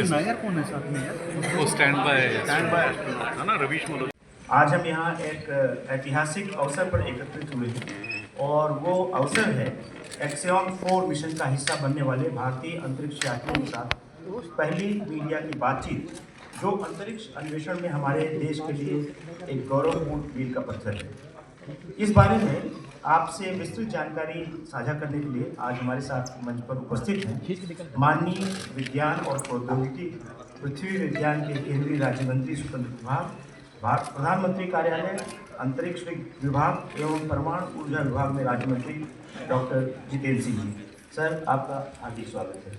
नायर कौन है साथ में यार? वो स्टैंड बाय है ना, रवीश मददग। आज हम यहाँ एक ऐतिहासिक अवसर पर एकत्रित हुए हैं और वो अवसर है एक्सियन 4 मिशन का हिस्सा बनने वाले भारतीय अंतरिक्ष यात्रियों के साथ पहली मीडिया की बातचीत, जो अंतरिक्ष अन्वेषण में हमारे देश के लिए एक गौरवपूर्ण मील का पत्थर है। इस बारे में आपसे विस्तृत जानकारी साझा करने के लिए आज हमारे साथ मंच पर उपस्थित हैं माननीय विज्ञान और प्रौद्योगिकी पृथ्वी विज्ञान के केंद्रीय राज्य मंत्री स्वतंत्र विभाग, भारत प्रधानमंत्री कार्यालय, अंतरिक्ष विभाग एवं परमाणु ऊर्जा विभाग में राज्य मंत्री डॉक्टर जितेंद्र सिंह जी। सर, आपका हार्दिक स्वागत है।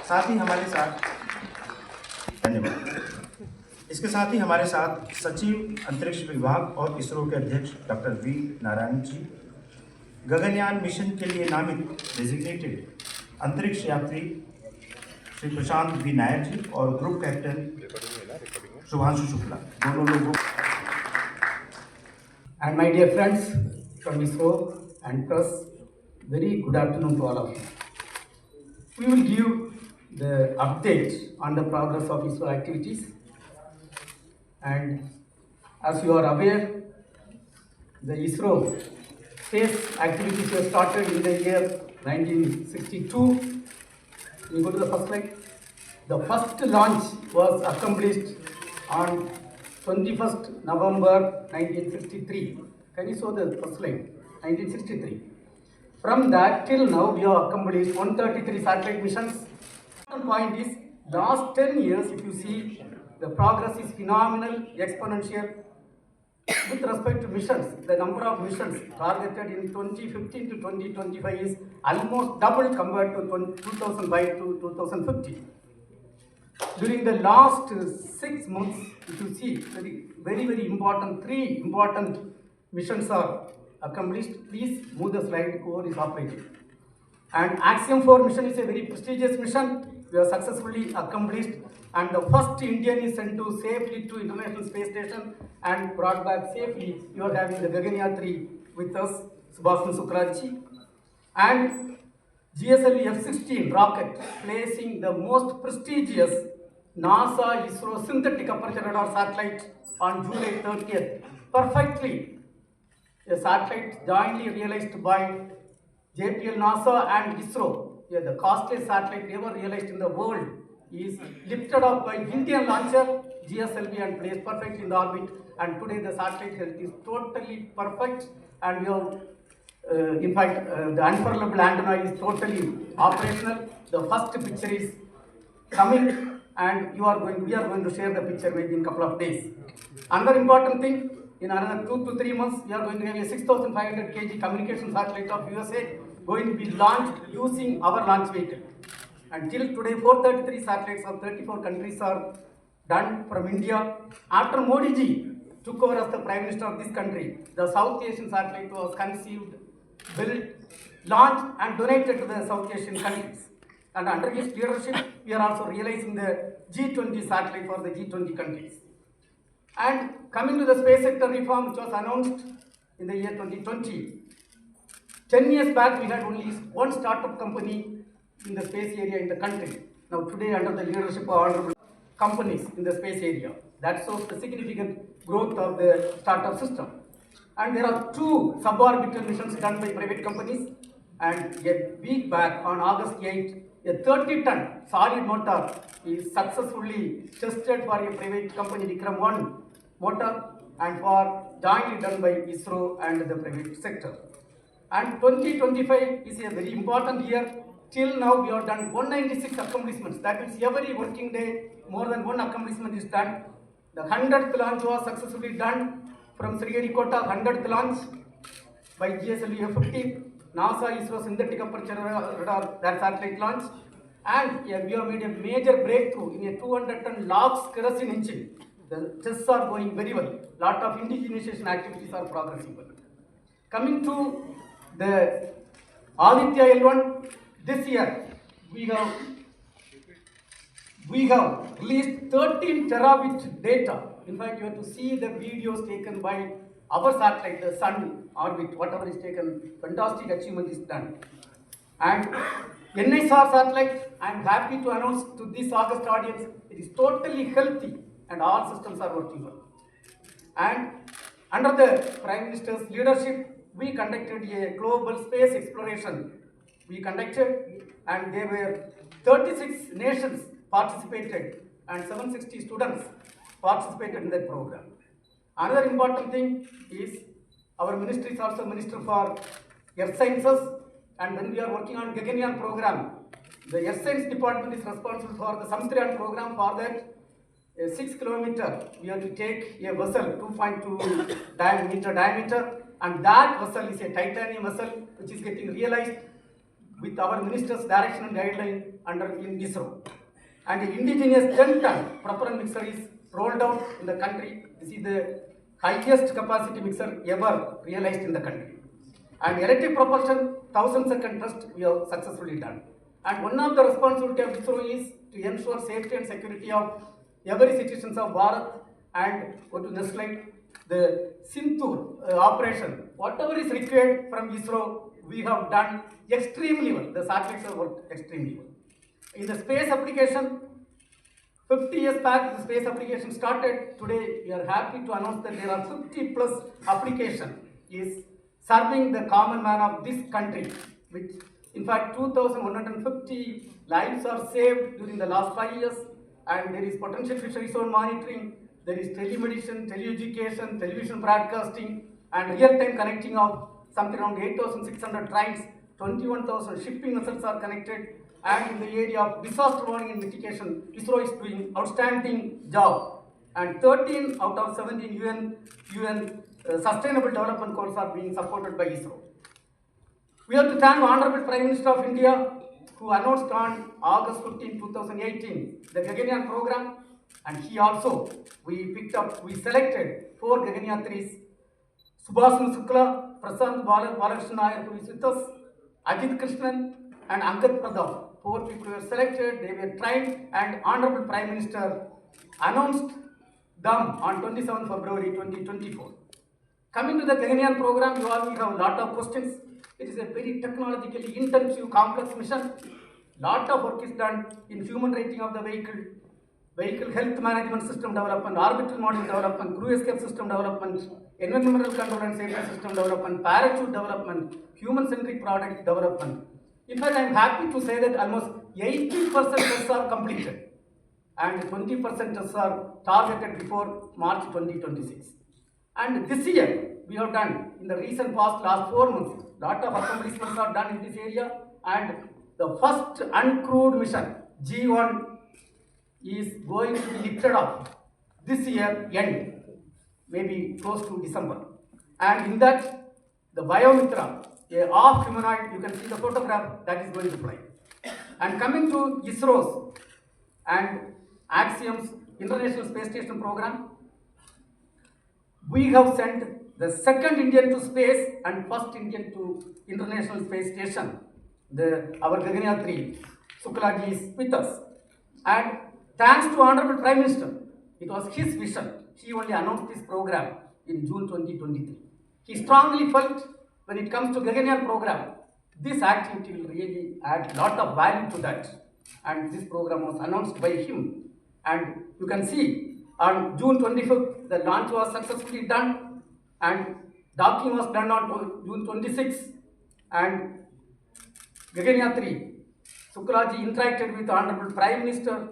साथ ही हमारे साथ धन्यवाद। इसके साथ ही हमारे साथ सचिव अंतरिक्ष विभाग और इसरो के अध्यक्ष doctor V Narayan ji, Gaganyaan mission के लिए नामित डेजिग्नेटेड अंतरिक्ष यात्री श्री प्रशांत वी नायर जी और ग्रुप कैप्टन शुभांशु शुक्ला, दोनों लोगों। And my dear friends from ISRO and press, very good afternoon to all of you. We will give the update on the progress of ISRO activities. And as you are aware, the ISRO space activities were started in the year 1962. You go to the first slide. The first launch was accomplished on 21st November 1963. Can you show the first slide? 1963. From that till now, we have accomplished 133 satellite missions. The point is, last 10 years, if you see, the progress is phenomenal, exponential. With respect to missions, the number of missions targeted in 2015 to 2025 is almost double compared to 2005 to 2050. During the last 6 months, if you see, very important, 3 important missions are accomplished. Please move the slide over is operating. And Axiom 4 mission is a very prestigious mission. We have successfully accomplished, and the first Indian is sent to safely to International Space Station and brought back safely. You are having the Gagनय 3 with us, Subhashan Sukraji, and GSLV F-16 rocket placing the most prestigious NASA ISRO synthetic aperture radar satellite on July 30th. Perfectly, a satellite jointly realized by JPL, NASA and ISRO. Yeah, the costliest satellite ever realized in the world is lifted up by Indian launcher GSLV and placed perfectly in the orbit. And today the satellite health is totally perfect, and we have, in fact, the unfurlable antenna is totally operational. The first picture is coming, and we are going to share the picture maybe in a couple of days. Another important thing, in another 2 to 3 months, we are going to have a 6,500 kg communication satellite of USA going to be launched using our launch vehicle. Until today, 433 satellites of 34 countries are done from India. After Modi ji took over as the Prime Minister of this country, the South Asian satellite was conceived, built, launched and donated to the South Asian countries. And under his leadership, we are also realizing the G20 satellite for the G20 countries. And coming to the space sector reform, which was announced in the year 2020, 10 years back, we had only one startup company in the space area in the country. Now today, under the leadership of honorable companies in the space area, that shows the significant growth of the startup system. And there are 2 suborbital missions done by private companies. And a week back, on August 8th, a 30-ton solid motor is successfully tested for a private company, Vikram 1 motor, and for jointly done by ISRO and the private sector. And 2025 is a very important year. Till now, we have done 196 accomplishments. That means every working day, more than one accomplishment is done. The 100th launch was successfully done from Sriharikota, 100th launch by GSLV F-15, NASA ISRO synthetic aperture radar, that satellite launch. And we have made a major breakthrough in a 200-ton LOX kerosene engine. The tests are going very well. Lot of indigenization activities are progressing well. Coming to the Aditya L1, this year we have released 13 terabit data. In fact, you have to see the videos taken by our satellite, the Sun orbit, whatever is taken, fantastic achievement is done. And NSR satellite, I am happy to announce to this August audience, it is totally healthy and all systems are working well. And under the Prime Minister's leadership, we conducted a global space exploration. We conducted, and there were 36 nations participated and 760 students participated in that program. Another important thing is our ministry is also Minister for Earth Sciences, and when we are working on Gaganyaan program, the Earth Science Department is responsible for the Samudran program. For that, a 6 kilometer, we have to take a vessel 2.2 meter diameter, and that vessel is a titanium vessel which is getting realized with our minister's direction and guideline under in ISRO. And the indigenous 10-ton propellant mixer is rolled out in the country. This is the highest capacity mixer ever realized in the country. And electric propulsion 1000-second thrust we have successfully done. And one of the responsibility of ISRO is to ensure safety and security of every citizens of Bharat. And go to next slide. The Sintur operation, whatever is required from ISRO, we have done extremely well. The satellites have worked extremely well. In the space application, 50 years back, the space application started. Today, we are happy to announce that there are 50 plus application is serving the common man of this country, which in fact 2,150 lives are saved during the last 5 years, and there is potential fishery zone monitoring, there is telemedicine, teleeducation, television broadcasting, and real-time connecting of something around 8,600 trains, 21,000 shipping vessels are connected, and in the area of disaster warning and mitigation, ISRO is doing outstanding job. And 13 out of 17 UN Sustainable Development Goals are being supported by ISRO. We have to thank Honorable Prime Minister of India, who announced on August 15, 2018, the Gaganyaan program, and we selected 4 Gaganyatris, Subhasan Shukla, Prasant Balakrishnan Nair, who is with us, Ajit Krishnan, and Angad Pradhan. 4 people were selected, they were trained, and Honorable Prime Minister announced them on 27 February 2024. Coming to the Gaganyaan program, you all will have a lot of questions. It is a very technologically intensive, complex mission. Lot of work is done in human rating of the vehicle health management system development, orbital module development, crew escape system development, environmental control and safety system development, parachute development, human-centric product development. In fact, I am happy to say that almost 80% tests are completed and 20% tests are targeted before March 2026. And this year, we have done, in the recent past, last 4 months, lot of accomplishments are done in this area, and the first uncrewed mission, G1, is going to be lifted off this year end, maybe close to December. And in that, the Biomitra, a half humanoid, you can see the photograph, that is going to fly. And coming to ISRO's and Axiom's International Space Station program, we have sent the second Indian to space and first Indian to International Space Station. Our Gaganyaan 3, Suklaji is with us. And thanks to Honorable Prime Minister, it was his vision. He only announced this program in June 2023. He strongly felt when it comes to Gaganyaan program, this activity will really add lot of value to that. And this program was announced by him. And you can see on June 25th, the launch was successfully done and docking was done on June 26th. And Gaganyaan 3, Suklaji interacted with the Honorable Prime Minister,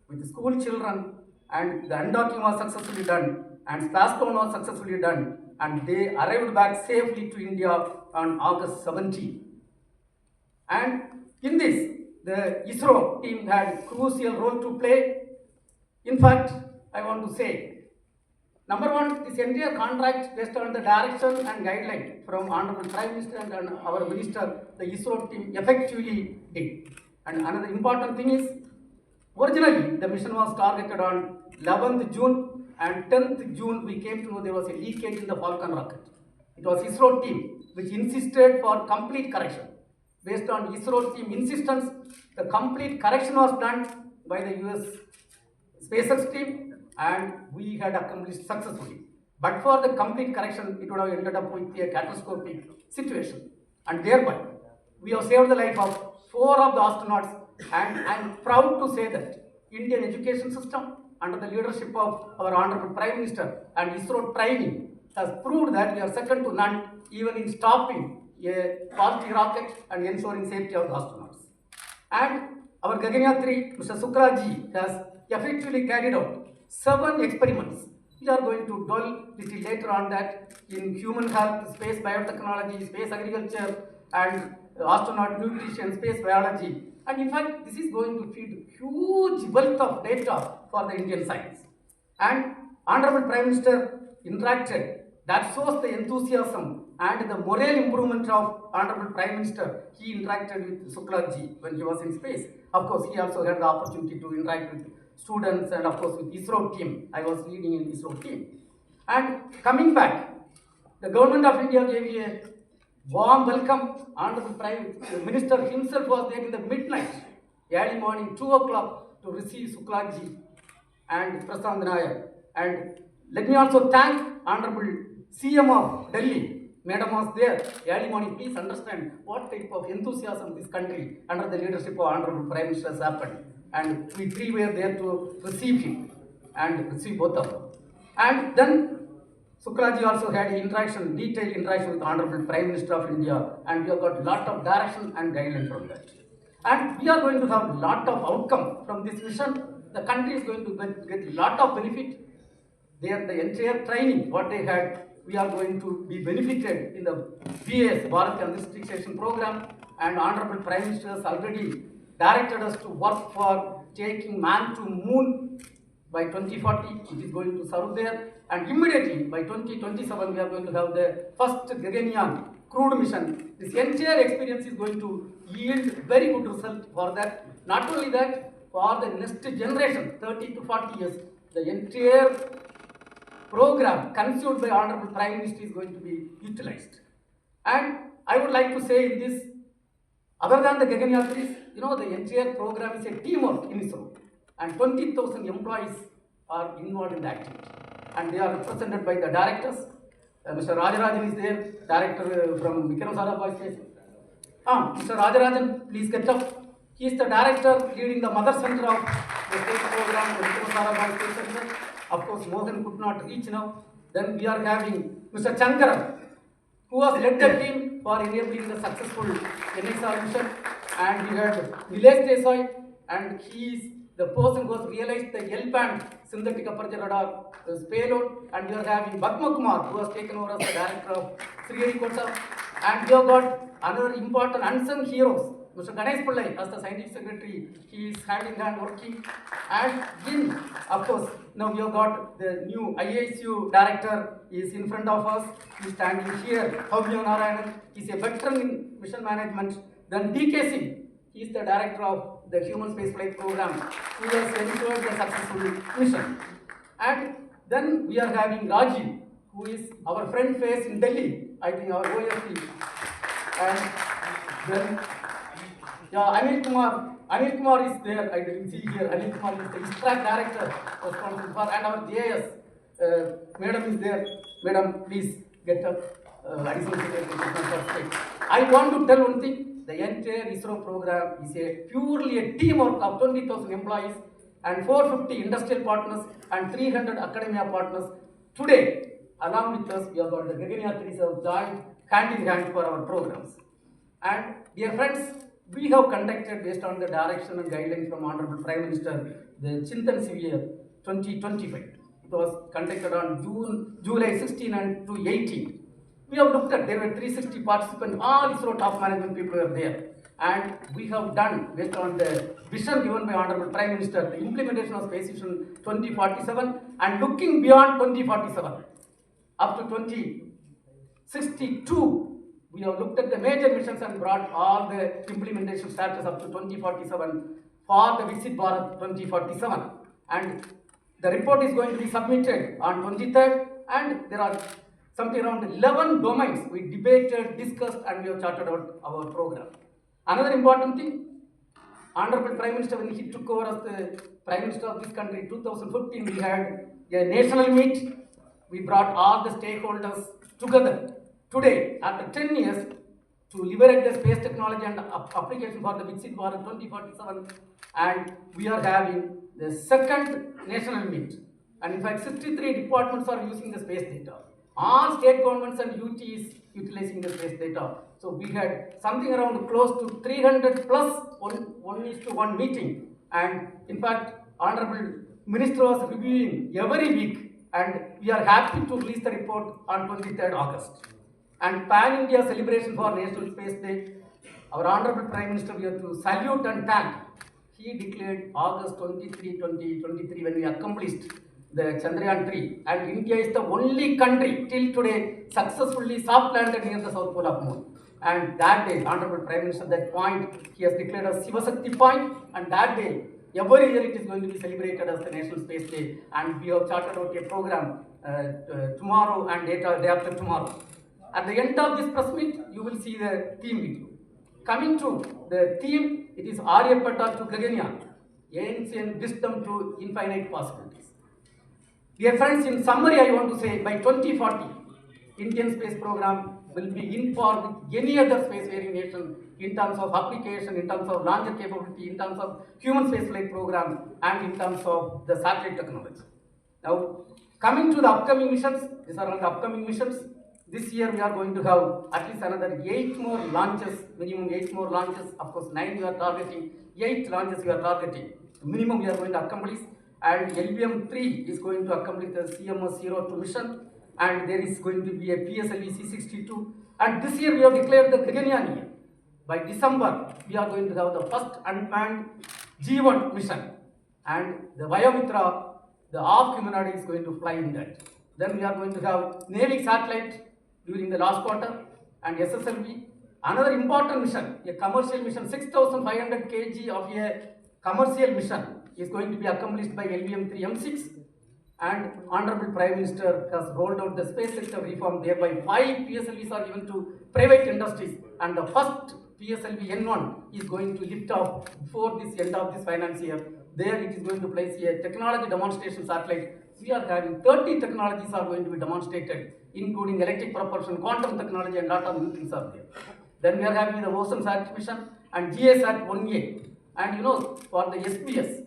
with the school children, and the undocking was successfully done and splashdown was successfully done, and they arrived back safely to India on August 17. And in this, the ISRO team had crucial role to play. In fact, I want to say, number one, this entire contract based on the direction and guideline from Honorable Prime Minister and our Minister, the ISRO team effectively did. And another important thing is, originally the mission was targeted on 11th June and 10th June we came to know there was a leakage in the Falcon rocket. It was ISRO team which insisted for complete correction. Based on ISRO team insistence, the complete correction was done by the US SpaceX team and we had accomplished successfully. But for the complete correction, it would have ended up with a catastrophic situation. And thereby, we have saved the life of 4 of the astronauts, and I am proud to say that Indian education system under the leadership of our Honorable Prime Minister and ISRO training has proved that we are second to none even in stopping a faulty rocket and ensuring safety of the astronauts. And our Gaganya 3, Mr. Sukraji, has effectively carried out 7 experiments. We are going to dwell little later on that in human health, space biotechnology, space agriculture, and astronaut nutrition, space biology. And in fact, this is going to feed huge wealth of data for the Indian science. And Honorable Prime Minister interacted. That shows the enthusiasm and the moral improvement of Honorable Prime Minister. He interacted with Sukraji when he was in space. Of course, he also had the opportunity to interact with students and of course with ISRO team. I was leading in ISRO team. And coming back, the government of India gave a warm welcome. Honorable Prime Minister himself was there in the midnight, early morning, 2 o'clock to receive Sukraji and Prasad Nayak. And let me also thank Honorable CM of Delhi. Madam was there early morning. Please understand what type of enthusiasm this country under the leadership of Honorable Prime Minister has happened. And we 3 were there to receive him and receive both of them. And then Sukraji also had interaction, detailed interaction with Honorable Prime Minister of India, and we have got lot of direction and guidelines from that. And we are going to have lot of outcome from this mission. The country is going to get lot of benefit. There, the entire training what they had, we are going to be benefited in the BAS, Bharat Administration Program, and Honorable Prime Minister has already directed us to work for taking man to moon by 2040. It is going to serve there, and immediately by 2027 we are going to have the first Gaganyaan crewed mission. This entire experience is going to yield very good result for that. Not only that, for the next generation, 30 to 40 years, the entire program conceived by Honorable Prime Minister is going to be utilized. And I would like to say in this, other than the Gaganyatris, the entire program is a teamwork in ISRO, and 20,000 employees are involved in the activity, and they are represented by the directors. Mr. Rajarajan is there, director from Vikramsala Boys Station. Mr. Rajarajan, please get up. He is the director leading the mother center of the state program, the Vikramsala Boys Station. Of course, Mohan could not reach now. Then we are having Mr. Chankaran, who has led the team for enabling the successful NSR mission. And we had Nilesh Desai, and he is the person who has realized the L-band synthetic aperture radar payload. And we are having Bhagma Kumar, who has taken over as the director of Sriharikota. And we have got another important unsung heroes, Mr. Ganesh Pillai as the scientific secretary. He is hand in hand working. And in, of course, now we have got the new IASU director is in front of us. He is standing here. Bhavya Narayanan is a veteran in mission management. Then DK Singh, he is the director of the Human Spaceflight Program, who has ensured the successful mission. And then we are having Rajiv, who is our friend face in Delhi, I think our OFP. And then Anil Kumar is there, I didn't see here. Anil Kumar is the ISTRAC director responsible for, and our JS, madam is there. Madam, please get up. Additional Secretary. I want to tell one thing. The entire ISRO program is purely a teamwork of 20,000 employees and 450 industrial partners and 300 academia partners. Today, along with us, we have got the Gaganyatris have joined hand in hand for our programs. And dear friends, we have conducted, based on the direction and guidelines from Honorable Prime Minister, the Chintan Severe 2025. It was conducted on July 16 and to 18. We have looked at, there were 360 participants, all ISRO top management people were there. And we have done, based on the vision given by Honorable Prime Minister, the implementation of Space Mission 2047 and looking beyond 2047 up to 2062. We have looked at the major missions and brought all the implementation status up to 2047 for the Visit Bharat 2047. And the report is going to be submitted on 23rd, and there are something around 11 domains we debated, discussed, and we have charted out our program. Another important thing, Honorable Prime Minister, when he took over as the Prime Minister of this country in 2015, we had a national meet. We brought all the stakeholders together. Today, after 10 years, to liberate the space technology and application for the Viksit Bharat 2047, and we are having the second national meet. And in fact, 63 departments are using the space data. All state governments and UT is utilizing the space data. So we had something around close to 300 plus 1:1 meeting. And in fact, Honorable Minister was reviewing every week, and we are happy to release the report on 23rd August. And Pan-India celebration for National Space Day, our Honorable Prime Minister, we have to salute and thank. He declared August 23, 2023 when we accomplished the Chandrayaan 3, and India is the only country till today successfully soft landed near the South Pole of Moon. And that day, Honorable Prime Minister, that point, he has declared as Shivasakti point, and that day, every year it is going to be celebrated as the National Space Day, and we have charted out a program tomorrow and day after tomorrow. At the end of this press meet, you will see the theme video. Coming to the theme, it is Aryabhatta to Gaganya, ancient wisdom to infinite possibilities. Dear friends, in summary, I want to say by 2040, Indian space program will be in par with any other spacefaring nation in terms of application, in terms of launcher capability, in terms of human spaceflight program, and in terms of the satellite technology. Now, coming to the upcoming missions, these are all the upcoming missions. This year we are going to have at least another 8 more launches, minimum 8 more launches. Of course, 9 we are targeting, 8 launches we are targeting. Minimum we are going to accomplish. And LBM-3 is going to accomplish the CMS-02 mission, and there is going to be a PSLV C-62. And this year we have declared the Gaganyaan year. By December, we are going to have the first unmanned G1 mission, and the Vayamitra, the half humanoid, is going to fly in that. Then we are going to have Navy satellite during the last quarter, and SSLV. Another important mission, a commercial mission, 6,500 kg of a commercial mission is going to be accomplished by LVM-3 M6, and Honorable Prime Minister has rolled out the space sector reform, thereby 5 PSLVs are given to private industries, and the first PSLV N1 is going to lift off before this end of this finance year. There it is going to place a technology demonstration satellite. We are having 30 technologies are going to be demonstrated, including electric propulsion, quantum technology, and lot of new things are there. Then we are having the OceanSat mission and GASat 1A, and for the SPS,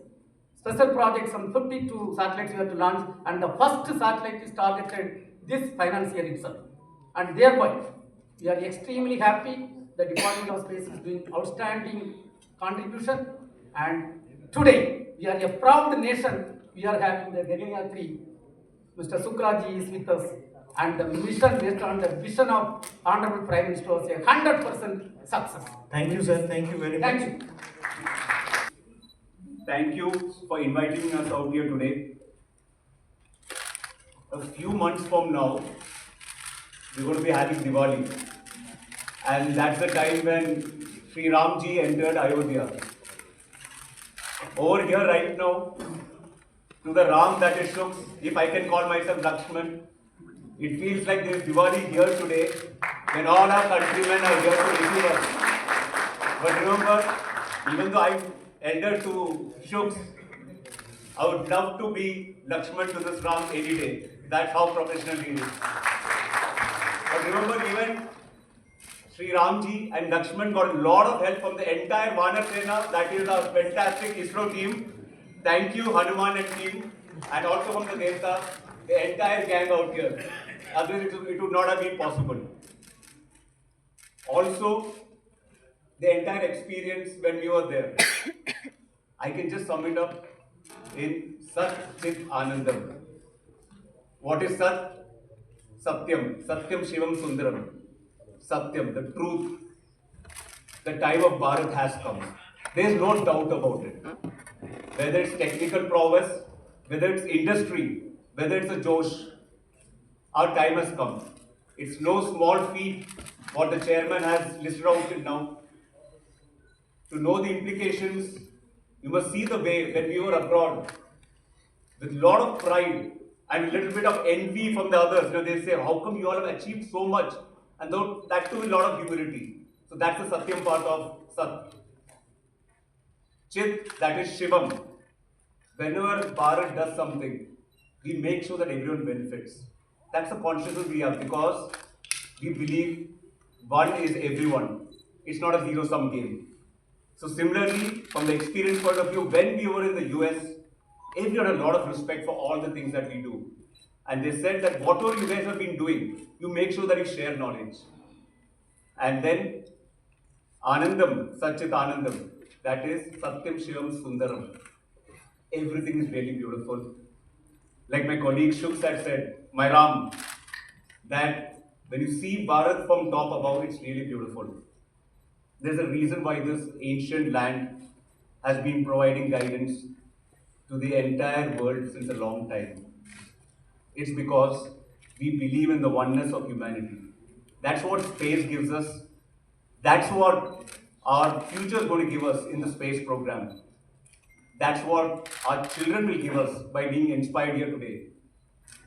special projects, some 52 satellites we have to launch, and the first satellite is targeted this finance year itself. And thereby, we are extremely happy the Department of Space is doing outstanding contribution, and today we are a proud nation. We are having the Gaganyaan 3. Mr. Sukraji is with us, and the mission based on the vision of Honorable Prime Minister was a 100% success. Thank you, sir. Thank you very much. Thank you. Thank you for inviting us out here today. A few months from now, we're going to be having Diwali. And that's the time when Sri Ramji entered Ayodhya. Over here right now, to the Ram that is Shuk, if I can call myself Lakshman, it feels like there is Diwali here today when all our countrymen are here to receive us. But remember, even though I'm elder to Shuk, I would love to be Lakshman to this Ram any day. That's how professional he is. But remember, even Sri Ramji and Lakshman got a lot of help from the entire Vanar Sena, that is our fantastic ISRO team. Thank you, Hanuman and team, and also from the Devta, the entire gang out here. Otherwise, it would not have been possible. Also, the entire experience when we were there, I can just sum it up in Sat Chit Anandam. What is Sat? Satyam. Satyam Shivam Sundaram. Satyam, the truth. The time of Bharat has come. There is no doubt about it. Whether it's technical prowess, whether it's industry, whether it's a Josh, our time has come. It's no small feat what the chairman has listed out till now. To know the implications, you must see the way when we were abroad, with a lot of pride and a little bit of envy from the others. They say, how come you all have achieved so much? And that too, a lot of humility. So that's the Satyam part of Sat. Chit, that is Shivam. Whenever Bharat does something, we make sure that everyone benefits. That's the consciousness we have, because we believe one is everyone. It's not a zero-sum game. So similarly, from the experience point of view, when we were in the US, everyone had a lot of respect for all the things that we do. And they said that whatever you guys have been doing, you make sure that you share knowledge. And then Anandam, Satchit Anandam, that is Satyam Shivam Sundaram. Everything is really beautiful. Like my colleague Shubs had said, my Ram, that when you see Bharat from top above, it's really beautiful. There's a reason why this ancient land has been providing guidance to the entire world since a long time. It's because we believe in the oneness of humanity. That's what space gives us. That's what our future is going to give us in the space program. That's what our children will give us by being inspired here today.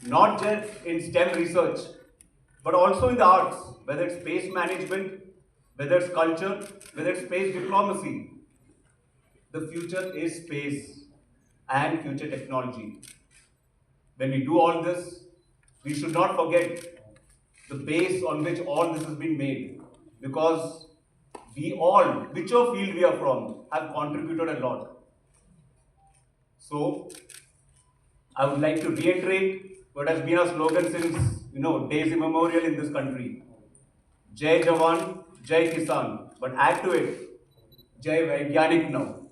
Not just in STEM research, but also in the arts, whether it's space management, whether it's culture, whether it's space diplomacy. The future is space and future technology. When we do all this, we should not forget the base on which all this has been made, because we all, whichever field we are from, have contributed a lot. So, I would like to reiterate what has been our slogan since days immemorial in this country. Jai Jawan, Jai Kisan, but add to it, Jai Vaigyanik now.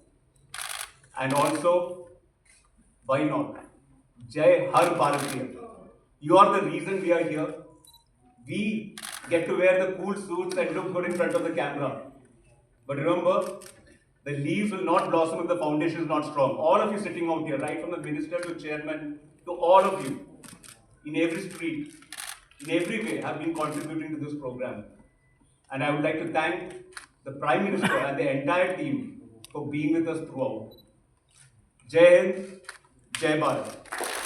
And also, why not? Jai Har Bharatiya. You are the reason we are here. We get to wear the cool suits and look good in front of the camera. But remember, the leaves will not blossom if the foundation is not strong. All of you sitting out here, right from the minister to chairman, to all of you, in every street, in every way, have been contributing to this program. And I would like to thank the Prime Minister and the entire team for being with us throughout. Jai Hind, Jai Bharat.